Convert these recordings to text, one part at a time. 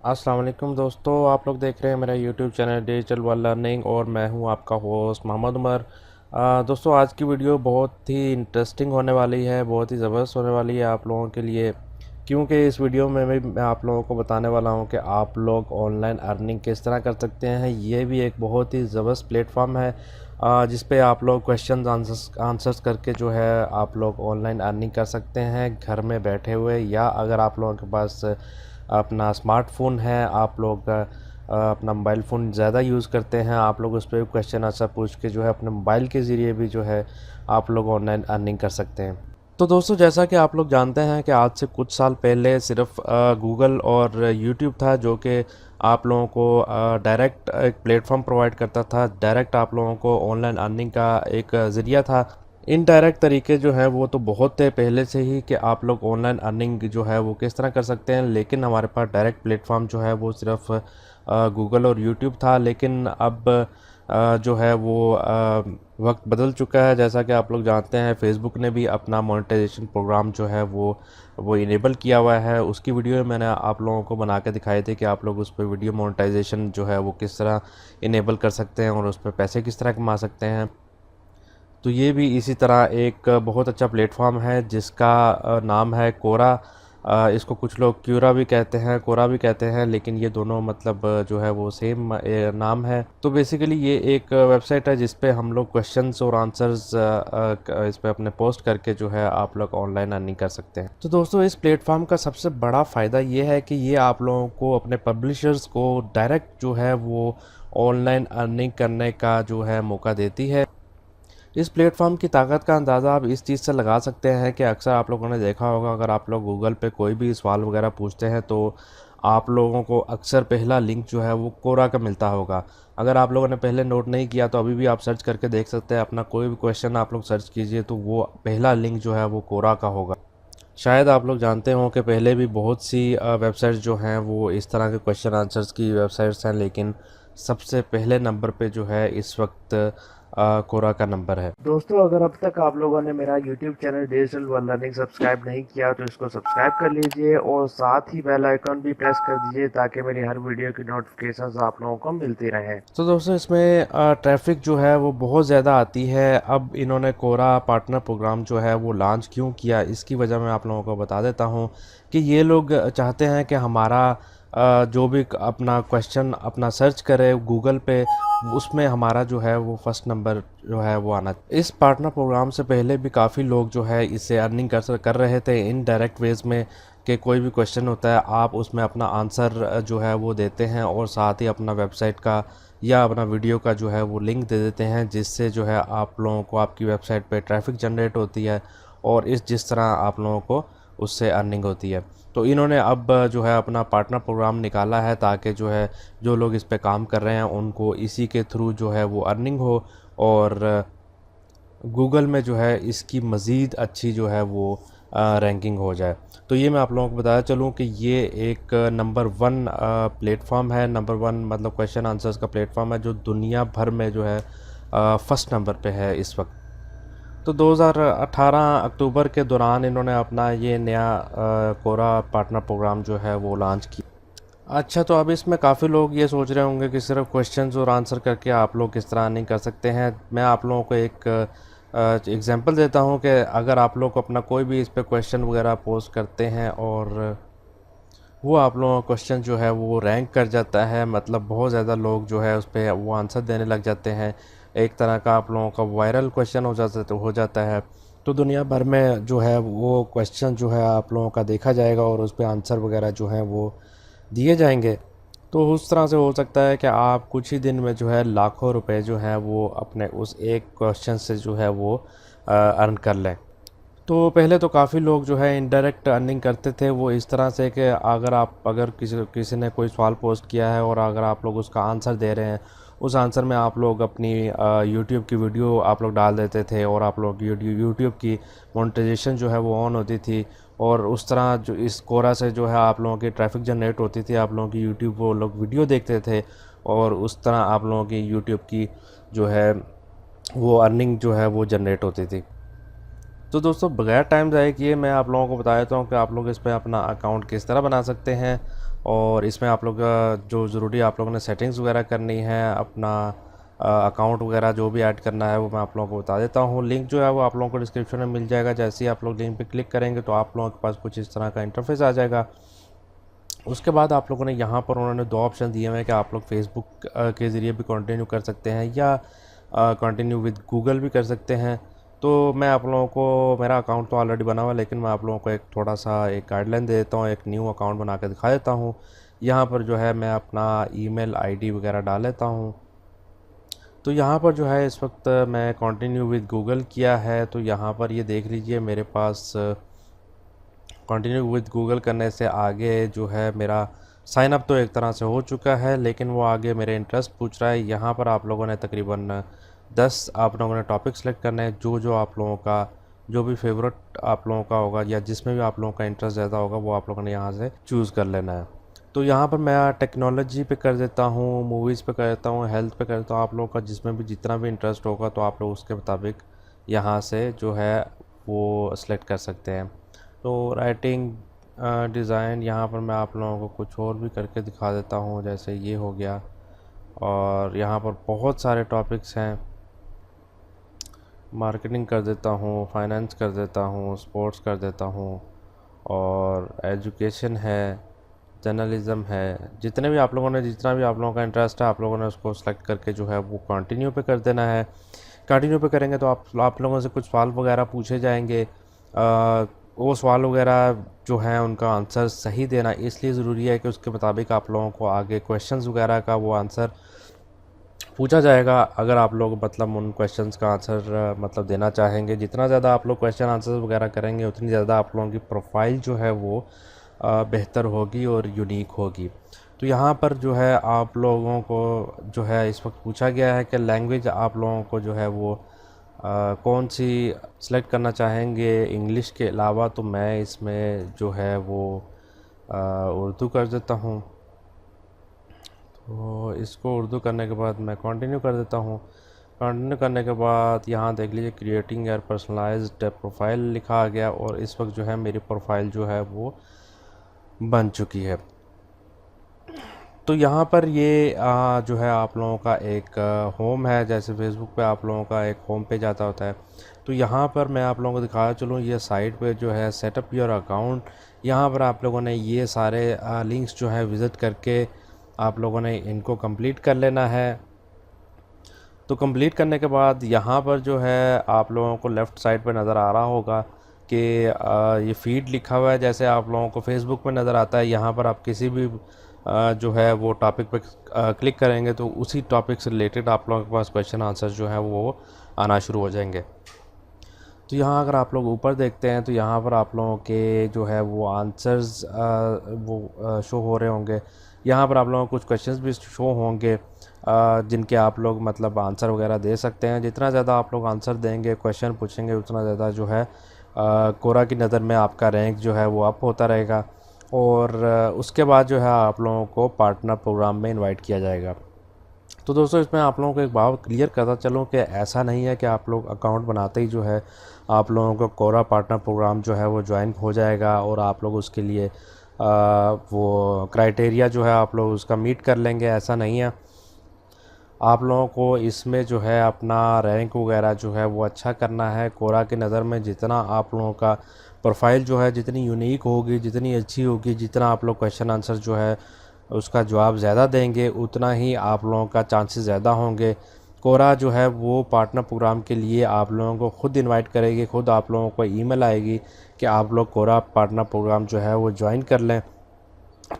अस्सलाम वालेकुम दोस्तों, आप लोग देख रहे हैं मेरा YouTube channel digital world learning और मैं हूं आपका होस्ट मोहम्मद उमर। दोस्तों, आज की वीडियो बहुत ही इंटरेस्टिंग होने वाली है, बहुत ही ज़बरदस्त होने वाली है आप लोगों के लिए, क्योंकि इस वीडियो में मैं आप लोगों को बताने वाला हूं कि आप लोग ऑनलाइन अर्निंग किस तरह कर सकते हैं। ये भी एक बहुत ही ज़बरदस्त प्लेटफॉर्म है जिस पे आप लोग क्वेश्चन आंसर्स करके जो है आप लोग ऑनलाइन अर्निंग कर सकते हैं घर में बैठे हुए, या अगर आप लोगों के पास अपना स्मार्टफ़ोन है, आप लोग अपना मोबाइल फ़ोन ज़्यादा यूज़ करते हैं, आप लोग उस पर क्वेश्चन आंसर पूछ के जो है अपने मोबाइल के ज़रिए भी जो है आप लोग ऑनलाइन अर्निंग कर सकते हैं। तो दोस्तों, जैसा कि आप लोग जानते हैं कि आज से कुछ साल पहले सिर्फ गूगल और यूट्यूब था जो कि आप लोगों को डायरेक्ट एक प्लेटफॉर्म प्रोवाइड करता था, डायरेक्ट आप लोगों को ऑनलाइन अर्निंग का एक ज़रिया था। इनडायरेक्ट तरीके जो है वो तो बहुत थे पहले से ही कि आप लोग ऑनलाइन अर्निंग जो है वो किस तरह कर सकते हैं, लेकिन हमारे पास डायरेक्ट प्लेटफॉर्म जो है वो सिर्फ गूगल और यूट्यूब था। लेकिन अब जो है वो वक्त बदल चुका है। जैसा कि आप लोग जानते हैं, फेसबुक ने भी अपना मोनेटाइजेशन प्रोग्राम जो है वो इनेबल किया हुआ है। उसकी वीडियो मैंने आप लोगों को बना के दिखाई थी कि आप लोग उस पर वीडियो मोनेटाइजेशन जो है वो किस तरह इनेबल कर सकते हैं और उस पर पैसे किस तरह कमा सकते हैं। तो ये भी इसी तरह एक बहुत अच्छा प्लेटफॉर्म है जिसका नाम है कोरा। इसको कुछ लोग क्यूरा भी कहते हैं, कोरा भी कहते हैं, लेकिन ये दोनों मतलब जो है वो सेम नाम है। तो बेसिकली ये एक वेबसाइट है जिस पे हम लोग क्वेश्चंस और आंसर्स इस पे अपने पोस्ट करके जो है आप लोग ऑनलाइन अर्निंग कर सकते हैं। तो दोस्तों, इस प्लेटफॉर्म का सबसे बड़ा फ़ायदा ये है कि ये आप लोगों को, अपने पब्लिशर्स को डायरेक्ट जो है वो ऑनलाइन अर्निंग करने का जो है मौका देती है। इस प्लेटफॉर्म की ताकत का अंदाज़ा आप इस चीज़ से लगा सकते हैं कि अक्सर आप लोगों ने देखा होगा, अगर आप लोग गूगल पे कोई भी सवाल वगैरह पूछते हैं तो आप लोगों को अक्सर पहला लिंक जो है वो कोरा का मिलता होगा। अगर आप लोगों ने पहले नोट नहीं किया तो अभी भी आप सर्च करके देख सकते हैं, अपना कोई भी क्वेश्चन आप लोग सर्च कीजिए तो वो पहला लिंक जो है वो कोरा का होगा। शायद आप लोग जानते हो कि पहले भी बहुत सी वेबसाइट्स जो हैं वो इस तरह के क्वेश्चन आंसर्स की वेबसाइट्स हैं, लेकिन सबसे पहले नंबर पे जो है इस वक्त कोरा का नंबर है। दोस्तों, अगर अब तक आप लोगों ने मेरा YouTube channel digital world learning subscribe नहीं किया तो इसको सब्सक्राइब कर लीजिए और साथ ही बेल आइकन भी प्रेस कर दीजिए ताकि मेरी हर वीडियो की नोटिफिकेशंस आप लोगों को मिलती रहें। तो दोस्तों, इसमें ट्रैफिक जो है वो बहुत ज़्यादा आती है। अब इन्होंने कोरा पार्टनर प्रोग्राम जो है वो लॉन्च क्यों किया, इसकी वजह मैं आप लोगों को बता देता हूँ कि ये लोग चाहते हैं कि हमारा जो भी अपना क्वेश्चन अपना सर्च करे गूगल पे, उसमें हमारा जो है वो फर्स्ट नंबर जो है वो आना। इस पार्टनर प्रोग्राम से पहले भी काफ़ी लोग जो है इससे अर्निंग कर रहे थे इन डायरेक्ट वेज में, कि कोई भी क्वेश्चन होता है आप उसमें अपना आंसर जो है वो देते हैं और साथ ही अपना वेबसाइट का या अपना वीडियो का जो है वो लिंक दे देते हैं, जिससे जो है आप लोगों को आपकी वेबसाइट पे ट्रैफिक जनरेट होती है और जिस तरह आप लोगों को उससे अर्निंग होती है। तो इन्होंने अब जो है अपना पार्टनर प्रोग्राम निकाला है ताकि जो है जो लोग इस पे काम कर रहे हैं उनको इसी के थ्रू जो है वो अर्निंग हो और गूगल में जो है इसकी मज़ीद अच्छी जो है वो रैंकिंग हो जाए। तो ये मैं आप लोगों को बताया चलूँ कि ये एक नंबर वन प्लेटफॉर्म है, नंबर वन मतलब क्वेश्चन आंसर्स का प्लेटफॉर्म है जो दुनिया भर में जो है फर्स्ट नंबर पे है इस वक्त। तो 2018 अक्टूबर के दौरान इन्होंने अपना ये नया कोरा पार्टनर प्रोग्राम जो है वो लॉन्च किया। अच्छा, तो अब इसमें काफ़ी लोग ये सोच रहे होंगे कि सिर्फ क्वेश्चंस और आंसर करके आप लोग किस तरह नहीं कर सकते हैं। मैं आप लोगों को एक एग्जांपल देता हूं कि अगर आप लोग अपना कोई भी इस पे क्वेश्चन वगैरह पोस्ट करते हैं और वो आप लोगों का क्वेश्चन जो है वो रैंक कर जाता है, मतलब बहुत ज़्यादा लोग जो है उस पर वो आंसर देने लग जाते हैं, एक तरह का आप लोगों का वायरल क्वेश्चन हो जाता है, तो दुनिया भर में जो है वो क्वेश्चन जो है आप लोगों का देखा जाएगा और उस पर आंसर वगैरह जो है वो दिए जाएंगे। तो उस तरह से हो सकता है कि आप कुछ ही दिन में जो है लाखों रुपए जो है वो अपने उस एक क्वेश्चन से जो है वो अर्न कर लें। तो पहले तो काफ़ी लोग जो है इनडायरेक्ट अर्निंग करते थे वो इस तरह से कि अगर किसी किसी ने कोई सवाल पोस्ट किया है और अगर आप लोग उसका आंसर दे रहे हैं, उस आंसर में आप लोग अपनी यूट्यूब की वीडियो आप लोग डाल देते थे और आप लोग यूट्यूब की मोनेटाइजेशन जो है वो ऑन होती थी और उस तरह जो इस कोरा से जो है आप लोगों की ट्रैफिक जनरेट होती थी, आप लोगों की यूट्यूब वो लोग वीडियो देखते थे और उस तरह आप लोगों की यूट्यूब की जो है वो अर्निंग जो है वो जनरेट होती थी। तो दोस्तों, बगैर टाइम ज़ाया किए मैं आप लोगों को बता देता हूँ कि आप लोग इस पर अपना अकाउंट किस तरह बना सकते हैं। और इसमें आप लोग जो ज़रूरी आप लोगों ने सेटिंग्स वगैरह करनी है, अपना अकाउंट वगैरह जो भी ऐड करना है वो मैं आप लोगों को बता देता हूँ। लिंक जो है वो आप लोगों को डिस्क्रिप्शन में मिल जाएगा। जैसे ही आप लोग लिंक पे क्लिक करेंगे तो आप लोगों के पास कुछ इस तरह का इंटरफेस आ जाएगा। उसके बाद आप लोगों ने यहाँ पर उन्होंने दो ऑप्शन दिए हुए हैं कि आप लोग फेसबुक के ज़रिए भी कंटिन्यू कर सकते हैं या कंटिन्यू विद गूगल भी कर सकते हैं। तो मैं आप लोगों को, मेरा अकाउंट तो ऑलरेडी बना हुआ है, लेकिन मैं आप लोगों को एक थोड़ा सा एक गाइडलाइन दे देता हूँ, एक न्यू अकाउंट बना के दिखा देता हूँ। यहाँ पर जो है मैं अपना ईमेल आईडी वगैरह डाल लेता हूँ। तो यहाँ पर जो है इस वक्त मैं कंटिन्यू विद गूगल किया है, तो यहाँ पर ये देख लीजिए मेरे पास कंटिन्यू विद गूगल करने से आगे जो है मेरा साइन अप तो एक तरह से हो चुका है, लेकिन वो आगे मेरे इंटरेस्ट पूछ रहा है। यहाँ पर आप लोगों ने तकरीबन 10 आप लोगों ने टॉपिक सेलेक्ट करना है, जो आप लोगों का जो भी फेवरेट आप लोगों का होगा या जिसमें भी आप लोगों का इंटरेस्ट ज़्यादा होगा वो आप लोगों ने यहाँ से चूज़ कर लेना है। तो यहाँ पर मैं टेक्नोलॉजी पे कर देता हूँ, मूवीज़ पे कर देता हूँ, हेल्थ पे कर देता हूँ। आप लोगों का जिसमें भी जितना भी इंटरेस्ट होगा तो आप लोग उसके मुताबिक यहाँ से जो है वो सेलेक्ट कर सकते हैं। तो राइटिंग डिज़ाइन यहाँ पर मैं आप लोगों को कुछ और भी करके दिखा देता हूँ, जैसे ये हो गया। और यहाँ पर बहुत सारे टॉपिक्स हैं, मार्केटिंग कर देता हूँ, फाइनेंस कर देता हूँ, स्पोर्ट्स कर देता हूँ, और एजुकेशन है, जर्नलिज़म है। जितने भी आप लोगों ने, जितना भी आप लोगों का इंटरेस्ट है आप लोगों ने उसको सेलेक्ट करके जो है वो कंटिन्यू पे कर देना है। कंटिन्यू पे करेंगे तो आप लोगों से कुछ सवाल वगैरह पूछे जाएंगे। वो सवाल वगैरह जो हैं उनका आंसर सही देना इसलिए ज़रूरी है कि उसके मुताबिक आप लोगों को आगे क्वेश्चंस वगैरह का वो आंसर पूछा जाएगा। अगर आप लोग मतलब उन क्वेश्चंस का आंसर मतलब देना चाहेंगे, जितना ज़्यादा आप लोग क्वेश्चन आंसर वगैरह करेंगे उतनी ज़्यादा आप लोगों की प्रोफाइल जो है वो बेहतर होगी और यूनिक होगी। तो यहाँ पर जो है आप लोगों को जो है इस वक्त पूछा गया है कि लैंग्वेज आप लोगों को जो है वो कौन सी सेलेक्ट करना चाहेंगे इंग्लिश के अलावा। तो मैं इसमें जो है वो उर्दू कर देता हूँ। तो इसको उर्दू करने के बाद मैं कंटिन्यू कर देता हूँ। कंटिन्यू करने के बाद यहाँ देख लीजिए क्रिएटिंग योर पर्सनलाइज्ड प्रोफाइल लिखा आ गया, और इस वक्त जो है मेरी प्रोफाइल जो है वो बन चुकी है। तो यहाँ पर ये जो है आप लोगों का एक होम है, जैसे फेसबुक पे आप लोगों का एक होम पेज आता होता है। तो यहाँ पर मैं आप लोगों को दिखाया चलूँ, ये साइट पे जो है सेटअप योर अकाउंट, यहाँ पर आप लोगों ने ये सारे लिंक्स जो है विज़िट करके आप लोगों ने इनको कंप्लीट कर लेना है। तो कंप्लीट करने के बाद यहाँ पर जो है आप लोगों को लेफ़्ट साइड पे नज़र आ रहा होगा कि ये फीड लिखा हुआ है, जैसे आप लोगों को फेसबुक में नज़र आता है। यहाँ पर आप किसी भी जो है वो टॉपिक पे क्लिक करेंगे तो उसी टॉपिक से रिलेटेड आप लोगों के पास क्वेश्चन आंसर जो है वो आना शुरू हो जाएंगे। तो यहाँ अगर आप लोग ऊपर देखते हैं तो यहाँ पर आप लोगों के जो है वो आंसर्स वो शो हो रहे होंगे। यहाँ पर आप लोगों को कुछ क्वेश्चंस भी शो होंगे जिनके आप लोग मतलब आंसर वगैरह दे सकते हैं। जितना ज़्यादा आप लोग आंसर देंगे, क्वेश्चन पूछेंगे, उतना ज़्यादा जो है कोरा की नज़र में आपका रैंक जो है वो अप होता रहेगा। और उसके बाद जो है आप लोगों को पार्टनर प्रोग्राम में इनवाइट किया जाएगा। तो दोस्तों इसमें आप लोगों को एक बात क्लियर करता चलूँ कि ऐसा नहीं है कि आप लोग अकाउंट बनाते ही जो है आप लोगों को कोरा पार्टनर प्रोग्राम जो है वो ज्वाइन हो जाएगा और आप लोग उसके लिए वो क्राइटेरिया जो है आप लोग उसका मीट कर लेंगे। ऐसा नहीं है। आप लोगों को इसमें जो है अपना रैंक वगैरह जो है वो अच्छा करना है। कोरा की नज़र में जितना आप लोगों का प्रोफाइल जो है जितनी यूनिक होगी, जितनी अच्छी होगी, जितना आप लोग क्वेश्चन आंसर जो है उसका जवाब ज़्यादा देंगे, उतना ही आप लोगों का चांसेस ज़्यादा होंगे। कोरा जो है वो पार्टनर प्रोग्राम के लिए आप लोगों को खुद इनवाइट करेगी, खुद आप लोगों को ईमेल आएगी कि आप लोग कोरा पार्टनर प्रोग्राम जो है वो ज्वाइन कर लें।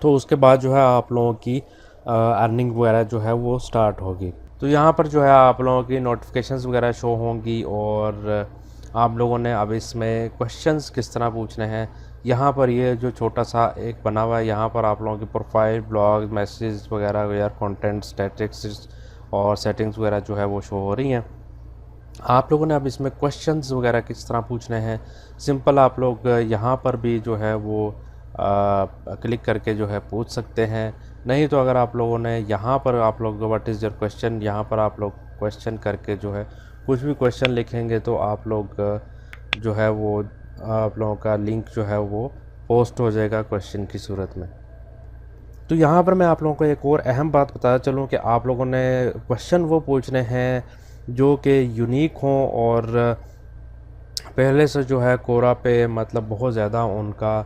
तो उसके बाद जो है आप लोगों की अर्निंग वगैरह जो है वो स्टार्ट होगी। तो यहाँ पर जो है आप लोगों की नोटिफिकेशंस वगैरह शो होंगी और आप लोगों ने अब इसमें क्वेश्चंस किस तरह पूछने हैं। यहाँ पर ये जो छोटा सा एक बना हुआ है, यहाँ पर आप लोगों की प्रोफाइल, ब्लॉग, मैसेज वगैरह या कंटेंट स्टैटिस्टिक्स और सेटिंग्स वगैरह जो है वो शो हो रही हैं। आप लोगों ने अब इसमें क्वेश्चंस वगैरह किस तरह पूछने हैं, सिंपल आप लोग यहाँ पर भी जो है वो क्लिक करके जो है पूछ सकते हैं। नहीं तो अगर आप लोगों ने यहाँ पर आप लोग व्हाट इज़ योर क्वेश्चन, यहाँ पर आप लोग क्वेश्चन करके जो है कुछ भी क्वेश्चन लिखेंगे तो आप लोग जो है वो आप लोगों का लिंक जो है वो पोस्ट हो जाएगा क्वेश्चन की सूरत में। तो यहाँ पर मैं आप लोगों को एक और अहम बात बताता चलूँ कि आप लोगों ने क्वेश्चन वो पूछने हैं जो कि यूनिक हों और पहले से जो है कोरा पे मतलब बहुत ज़्यादा उनका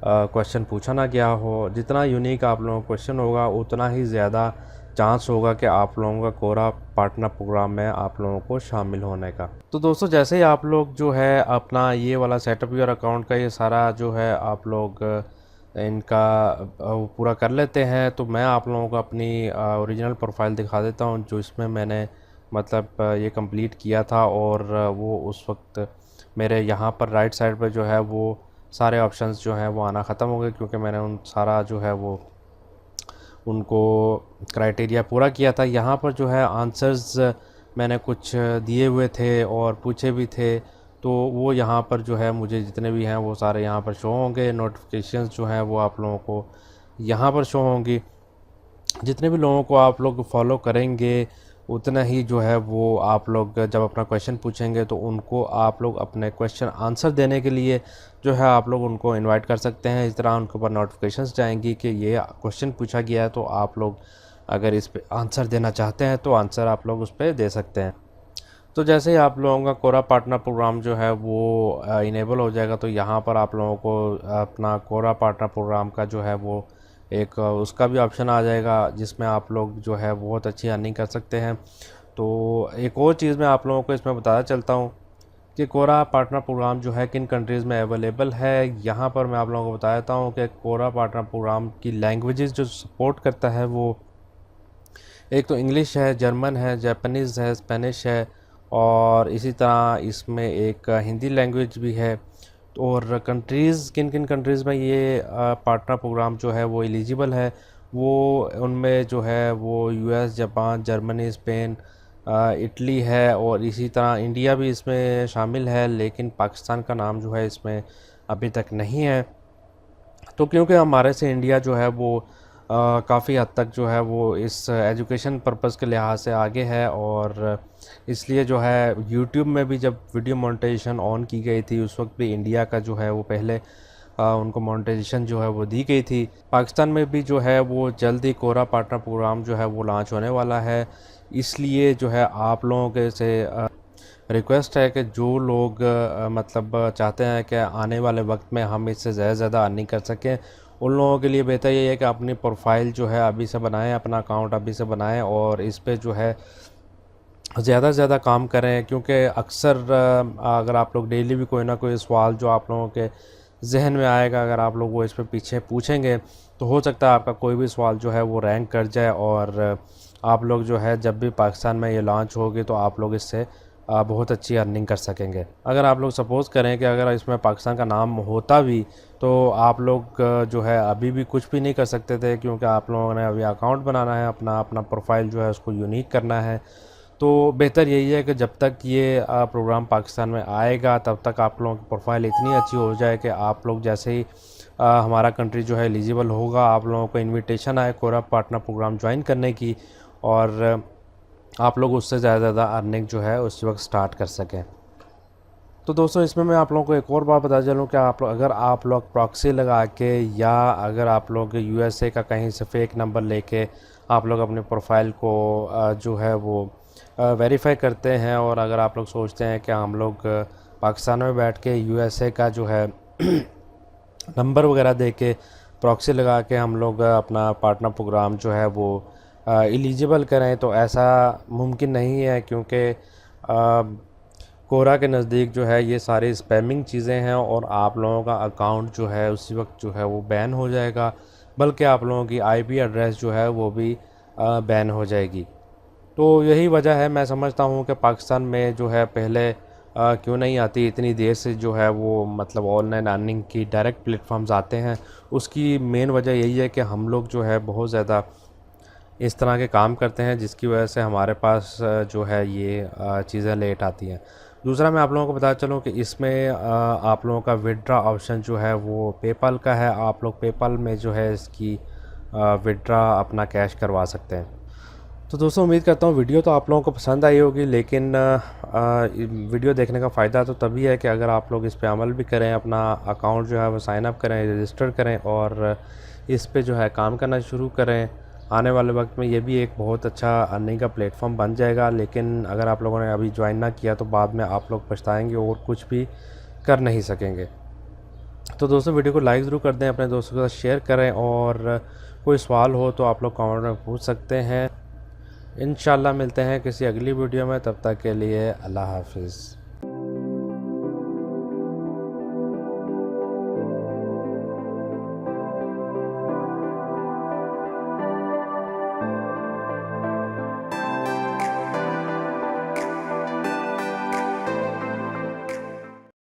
क्वेश्चन पूछा ना गया हो। जितना यूनिक आप लोगों का क्वेश्चन होगा उतना ही ज़्यादा चांस होगा कि आप लोगों का कोरा पार्टनर प्रोग्राम में आप लोगों को शामिल होने का। तो दोस्तों जैसे ही आप लोग जो है अपना ये वाला सेटअप योर अकाउंट का ये सारा जो है आप लोग इनका पूरा कर लेते हैं, तो मैं आप लोगों को अपनी ओरिजिनल प्रोफाइल दिखा देता हूँ जो इसमें मैंने मतलब ये कंप्लीट किया था। और वो उस वक्त मेरे यहाँ पर राइट साइड पर जो है वो सारे ऑप्शंस जो हैं वो आना ख़त्म हो गए, क्योंकि मैंने उन सारा जो है वो उनको क्राइटेरिया पूरा किया था। यहाँ पर जो है आंसर्स मैंने कुछ दिए हुए थे और पूछे भी थे, तो वो यहाँ पर जो है मुझे जितने भी हैं वो सारे यहाँ पर शो होंगे। नोटिफिकेशंस जो हैं वो आप लोगों को यहाँ पर शो होंगी। जितने भी लोगों को आप लोग फॉलो करेंगे उतना ही जो है वो आप लोग जब अपना क्वेश्चन पूछेंगे तो उनको आप लोग अपने क्वेश्चन आंसर देने के लिए जो है आप लोग उनको इनवाइट कर सकते हैं। इस तरह उनके ऊपर नोटिफिकेशंस जाएंगी कि ये क्वेश्चन पूछा गया है, तो आप लोग अगर इस पे आंसर देना चाहते हैं तो आंसर आप लोग उस पर दे सकते हैं। तो जैसे ही आप लोगों का कोरा पार्टनर प्रोग्राम जो है वो इनेबल हो जाएगा, तो यहाँ पर आप लोगों को अपना कोरा पार्टनर प्रोग्राम का जो है वो एक उसका भी ऑप्शन आ जाएगा, जिसमें आप लोग जो है बहुत अच्छी अर्निंग कर सकते हैं। तो एक और चीज़ मैं आप लोगों को इसमें बताता चलता हूँ कि कोरा पार्टनर प्रोग्राम जो है किन कंट्रीज़ में अवेलेबल है। यहाँ पर मैं आप लोगों को बता देता हूँ कि कोरा पार्टनर प्रोग्राम की लैंग्वेजेस जो सपोर्ट करता है वो एक तो इंग्लिश है, जर्मन है, जापानीज़ है, स्पेनिश है, और इसी तरह इसमें एक हिंदी लैंग्वेज भी है। और कंट्रीज़ किन किन कंट्रीज़ में ये पार्टनर प्रोग्राम जो है वो एलिजिबल है, वो उनमें जो है वो US, Japan, Germany, Spain, Italy है, और इसी तरह इंडिया भी इसमें शामिल है, लेकिन पाकिस्तान का नाम जो है इसमें अभी तक नहीं है। तो क्योंकि हमारे से इंडिया जो है वो काफ़ी हद तक जो है वो इस एजुकेशन पर्पज़ के लिहाज से आगे है, और इसलिए जो है यूट्यूब में भी जब वीडियो मोनेटाइजेशन ऑन की गई थी उस वक्त भी इंडिया का जो है वो पहले उनको मोनेटाइजेशन जो है वो दी गई थी। पाकिस्तान में भी जो है वो जल्द ही कोरा पार्टनर प्रोग्राम जो है वो लॉन्च होने वाला है। इसलिए जो है आप लोगों के से रिक्वेस्ट है कि जो लोग मतलब चाहते हैं कि आने वाले वक्त में हम इससे ज़्यादा से ज़्यादा अर्निंग कर सकें, उन लोगों के लिए बेहतर ये है कि अपनी प्रोफाइल जो है अभी से बनाएं, अपना अकाउंट अभी से बनाएं और इस पे जो है ज़्यादा से ज़्यादा काम करें। क्योंकि अक्सर अगर आप लोग डेली भी कोई ना कोई सवाल जो आप लोगों के जहन में आएगा, अगर आप लोग वो इस पे पीछे पूछेंगे तो हो सकता है आपका कोई भी सवाल जो है वो रैंक कर जाए, और आप लोग जो है जब भी पाकिस्तान में ये लॉन्च होगी तो आप लोग इससे बहुत अच्छी अर्निंग कर सकेंगे। अगर आप लोग सपोज़ करें कि अगर इसमें पाकिस्तान का नाम होता भी तो आप लोग जो है अभी भी कुछ भी नहीं कर सकते थे, क्योंकि आप लोगों ने अभी अकाउंट बनाना है, अपना अपना प्रोफाइल जो है उसको यूनिक करना है। तो बेहतर यही है कि जब तक ये प्रोग्राम पाकिस्तान में आएगा तब तक आप लोगों की प्रोफाइल इतनी अच्छी हो जाए कि आप लोग जैसे ही हमारा कंट्री जो है एलिजिबल होगा, आप लोगों को इनविटेशन आए कोरा पार्टनर प्रोग्राम ज्वाइन करने की, और आप लोग उससे ज़्यादा ज़्यादा अर्निंग जो है उस वक्त स्टार्ट कर सकें। तो दोस्तों इसमें मैं आप लोगों को एक और बात बता चलूँ कि अगर आप लोग प्रॉक्सी लगा के, या अगर आप लोग यूएसए का कहीं से फेक नंबर लेके आप लोग अपने प्रोफाइल को जो है वो वेरीफाई करते हैं, और अगर आप लोग सोचते हैं कि हम लोग पाकिस्तान में बैठ के यूएसए का जो है नंबर वगैरह दे के प्रॉक्सी लगा के हम लोग अपना पार्टनर प्रोग्राम जो है वो एलिजिबल करें, तो ऐसा मुमकिन नहीं है। क्योंकि कोरा के नज़दीक जो है ये सारी स्पैमिंग चीज़ें हैं, और आप लोगों का अकाउंट जो है उसी वक्त जो है वो बैन हो जाएगा, बल्कि आप लोगों की आईपी एड्रेस जो है वो भी बैन हो जाएगी। तो यही वजह है, मैं समझता हूँ कि पाकिस्तान में जो है पहले क्यों नहीं आती इतनी देर से जो है वो मतलब ऑनलाइन अर्निंग की डायरेक्ट प्लेटफॉर्म्स आते हैं। उसकी मेन वजह यही है कि हम लोग जो है बहुत ज़्यादा इस तरह के काम करते हैं, जिसकी वजह से हमारे पास जो है ये चीज़ें लेट आती हैं। दूसरा मैं आप लोगों को बताना चलूँ कि इसमें आप लोगों का विड्रा ऑप्शन जो है वो पेपाल का है। आप लोग पेपाल में जो है इसकी विड्रा अपना कैश करवा सकते हैं। तो दोस्तों उम्मीद करता हूँ वीडियो तो आप लोगों को पसंद आई होगी, लेकिन वीडियो देखने का फ़ायदा तो तभी है कि अगर आप लोग इस पे अमल भी करें, अपना अकाउंट जो है वो साइन अप करें, रजिस्टर करें और इस पे जो है काम करना शुरू करें। आने वाले वक्त में ये भी एक बहुत अच्छा अर्निंग का प्लेटफॉर्म बन जाएगा। लेकिन अगर आप लोगों ने अभी ज्वाइन ना किया तो बाद में आप लोग पछताएंगे और कुछ भी कर नहीं सकेंगे। तो दोस्तों वीडियो को लाइक ज़रूर कर दें, अपने दोस्तों के साथ शेयर करें और कोई सवाल हो तो आप लोग कमेंट में पूछ सकते हैं। इंशाल्लाह मिलते हैं किसी अगली वीडियो में, तब तक के लिए अल्लाह हाफिज़।